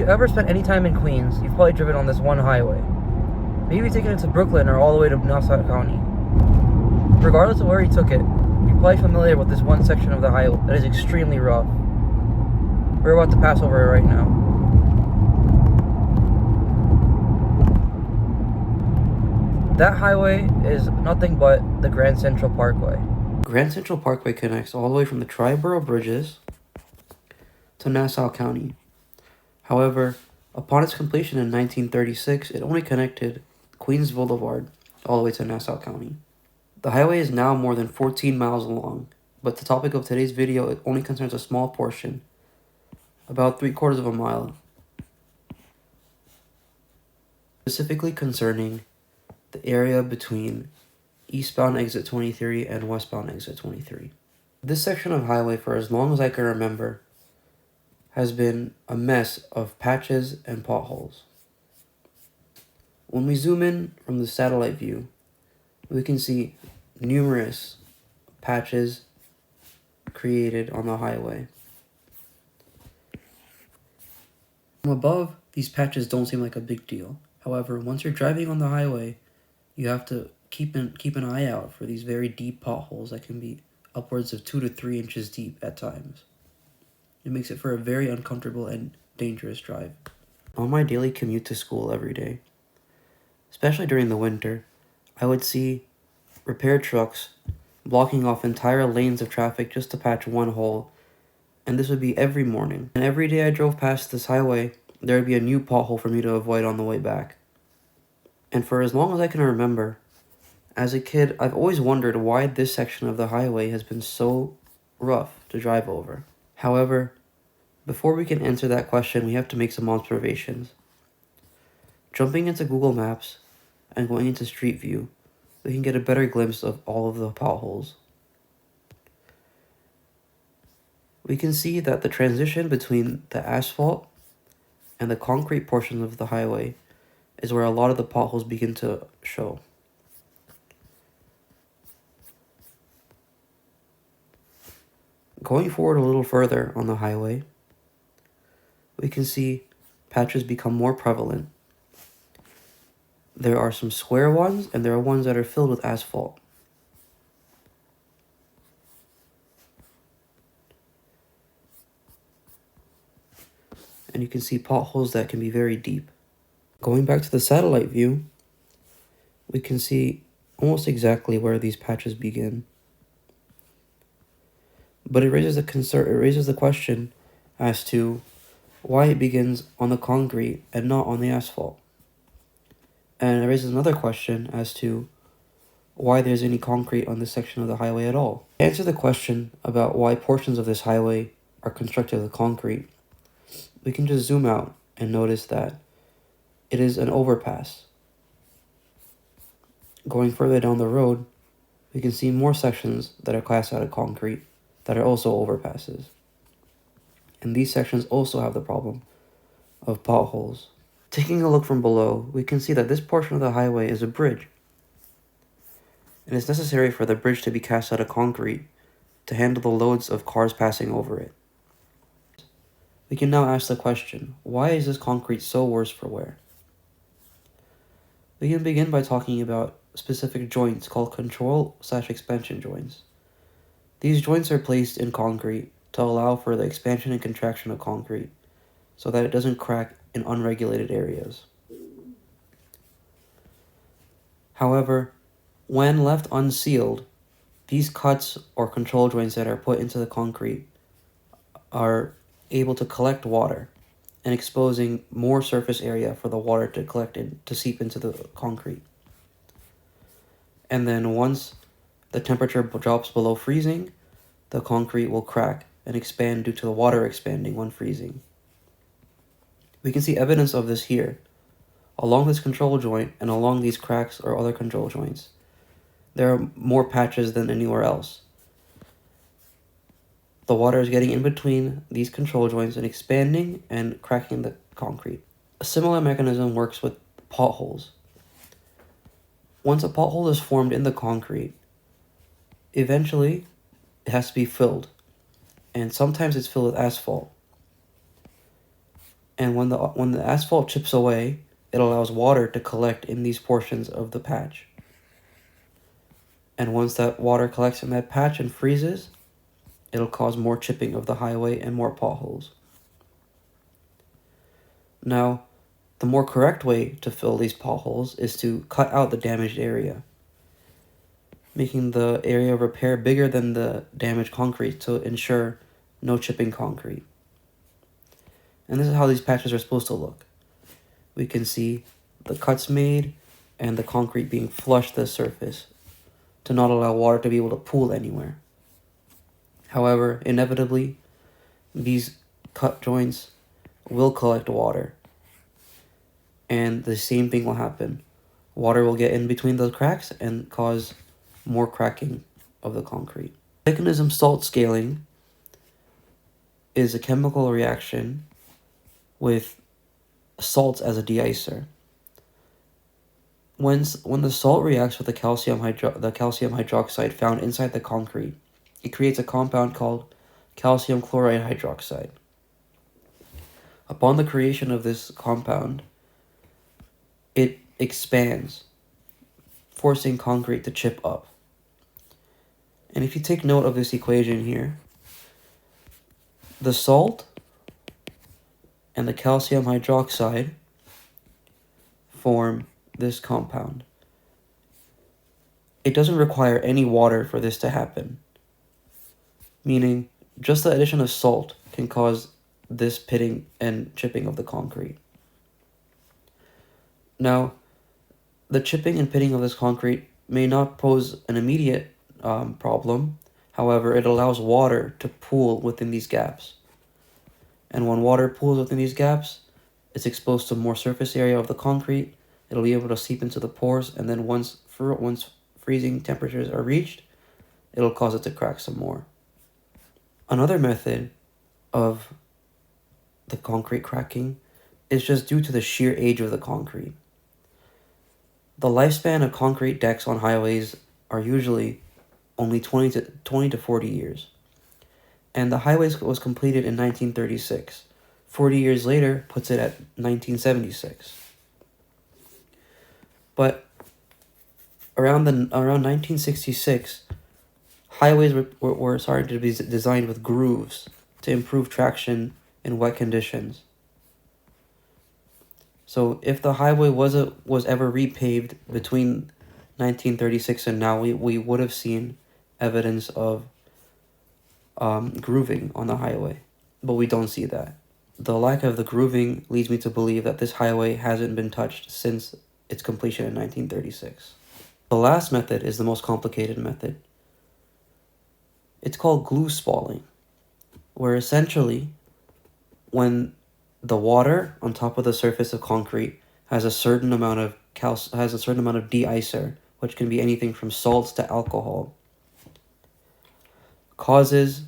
you ever spent any time in Queens, you've probably driven on this one highway. Maybe taken it to Brooklyn or all the way to Nassau County. Regardless of where you took it, you're probably familiar with this one section of the highway that is extremely rough. We're about to pass over it right now. That highway is nothing but the Grand Central Parkway. Grand Central Parkway connects all the way from the Triborough Bridges to Nassau County. However, upon its completion in 1936, it only connected Queens Boulevard all the way to Nassau County. The highway is now more than 14 miles long, but the topic of today's video, it only concerns a small portion, about 3/4 of a mile, specifically concerning the area between eastbound exit 23 and westbound exit 23. This section of highway, for as long as I can remember, has been a mess of patches and potholes. When we zoom in from the satellite view, we can see numerous patches created on the highway. From above, these patches don't seem like a big deal. However, once you're driving on the highway, you have to keep an eye out for these very deep potholes that can be upwards of 2 to 3 inches deep at times. It makes it for a very uncomfortable and dangerous drive. On my daily commute to school every day, especially during the winter, I would see repair trucks blocking off entire lanes of traffic just to patch one hole, and this would be every morning. And every day I drove past this highway, there would be a new pothole for me to avoid on the way back. And for as long as I can remember, as a kid, I've always wondered why this section of the highway has been so rough to drive over. However, before we can answer that question, we have to make some observations. Jumping into Google Maps and going into Street View, we can get a better glimpse of all of the potholes. We can see that the transition between the asphalt and the concrete portions of the highway is where a lot of the potholes begin to show. Going forward a little further on the highway, we can see patches become more prevalent. There are some square ones, and there are ones that are filled with asphalt. And you can see potholes that can be very deep. Going back to the satellite view, we can see almost exactly where these patches begin. But it raises the question as to why it begins on the concrete and not on the asphalt. And it raises another question as to why there's any concrete on this section of the highway at all. To answer the question about why portions of this highway are constructed with concrete, we can just zoom out and notice that it is an overpass. Going further down the road, we can see more sections that are classed out of concrete that are also overpasses. And these sections also have the problem of potholes. Taking a look from below, we can see that this portion of the highway is a bridge. And it's necessary for the bridge to be cast out of concrete to handle the loads of cars passing over it. We can now ask the question, why is this concrete so worse for wear? We can begin by talking about specific joints called control/expansion joints. These joints are placed in concrete to allow for the expansion and contraction of concrete so that it doesn't crack in unregulated areas. However, when left unsealed, these cuts or control joints that are put into the concrete are able to collect water and exposing more surface area for the water to collect in, to seep into the concrete. And then once the temperature drops below freezing, the concrete will crack and expand due to the water expanding when freezing. We can see evidence of this here, along this control joint and along these cracks or other control joints. There are more patches than anywhere else. The water is getting in between these control joints and expanding and cracking the concrete. A similar mechanism works with potholes. Once a pothole is formed in the concrete, eventually it has to be filled. And sometimes it's filled with asphalt. And when the asphalt chips away, it allows water to collect in these portions of the patch. And once that water collects in that patch and freezes, it'll cause more chipping of the highway and more potholes. Now, the more correct way to fill these potholes is to cut out the damaged area, making the area of repair bigger than the damaged concrete to ensure no chipping concrete. And this is how these patches are supposed to look. We can see the cuts made and the concrete being flushed to the surface to not allow water to be able to pool anywhere. However, inevitably, these cut joints will collect water, and the same thing will happen. Water will get in between those cracks and cause more cracking of the concrete. Mechanism salt scaling is a chemical reaction with salts as a deicer. When the salt reacts with the calcium hydroxide found inside the concrete, it creates a compound called calcium chloride hydroxide. Upon the creation of this compound, it expands, forcing concrete to chip up. And if you take note of this equation here, the salt and the calcium hydroxide form this compound. It doesn't require any water for this to happen, meaning just the addition of salt can cause this pitting and chipping of the concrete. Now, the chipping and pitting of this concrete may not pose an immediate problem. However, it allows water to pool within these gaps. And when water pools within these gaps, it's exposed to more surface area of the concrete. It'll be able to seep into the pores, and then once freezing temperatures are reached, it'll cause it to crack some more. Another method of the concrete cracking is just due to the sheer age of the concrete. The lifespan of concrete decks on highways are usually only 20 to 40 years. And the highway was completed in 1936. 40 years later puts it at 1976. But around 1966, highways were starting to be designed with grooves to improve traction in wet conditions. So if the highway was ever repaved between 1936 and now, we would have seen evidence of grooving on the highway, but we don't see that. The lack of the grooving leads me to believe that this highway hasn't been touched since its completion in 1936. The last method is the most complicated method. It's called glue spalling, where essentially when the water on top of the surface of concrete has a certain amount of de-icer, which can be anything from salts to alcohol, causes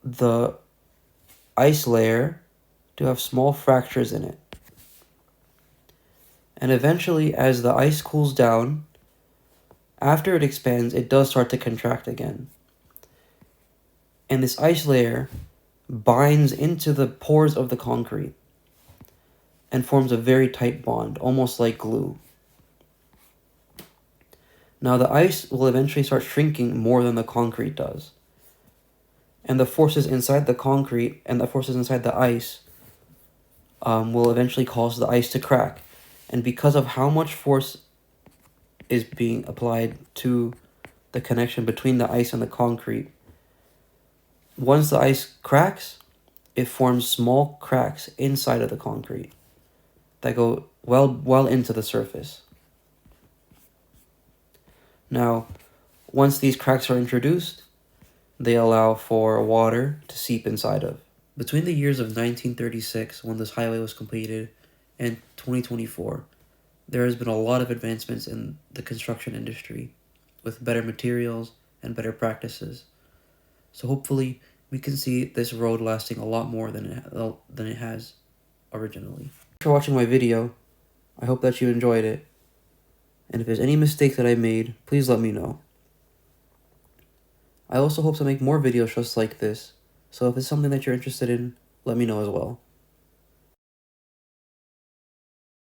the ice layer to have small fractures in it. And eventually, as the ice cools down, after it expands, it does start to contract again. And this ice layer binds into the pores of the concrete and forms a very tight bond, almost like glue. Now the ice will eventually start shrinking more than the concrete does. And the forces inside the concrete and the forces inside the ice will eventually cause the ice to crack. And because of how much force is being applied to the connection between the ice and the concrete, once the ice cracks, it forms small cracks inside of the concrete that go well into the surface. Now, once these cracks are introduced, they allow for water to seep inside of. Between the years of 1936, when this highway was completed, and 2024, there has been a lot of advancements in the construction industry with better materials and better practices. So hopefully we can see this road lasting a lot more than it has originally. Thanks for watching my video. I hope that you enjoyed it. And if there's any mistake that I made, please let me know. I also hope to make more videos just like this, so if it's something that you're interested in, let me know as well.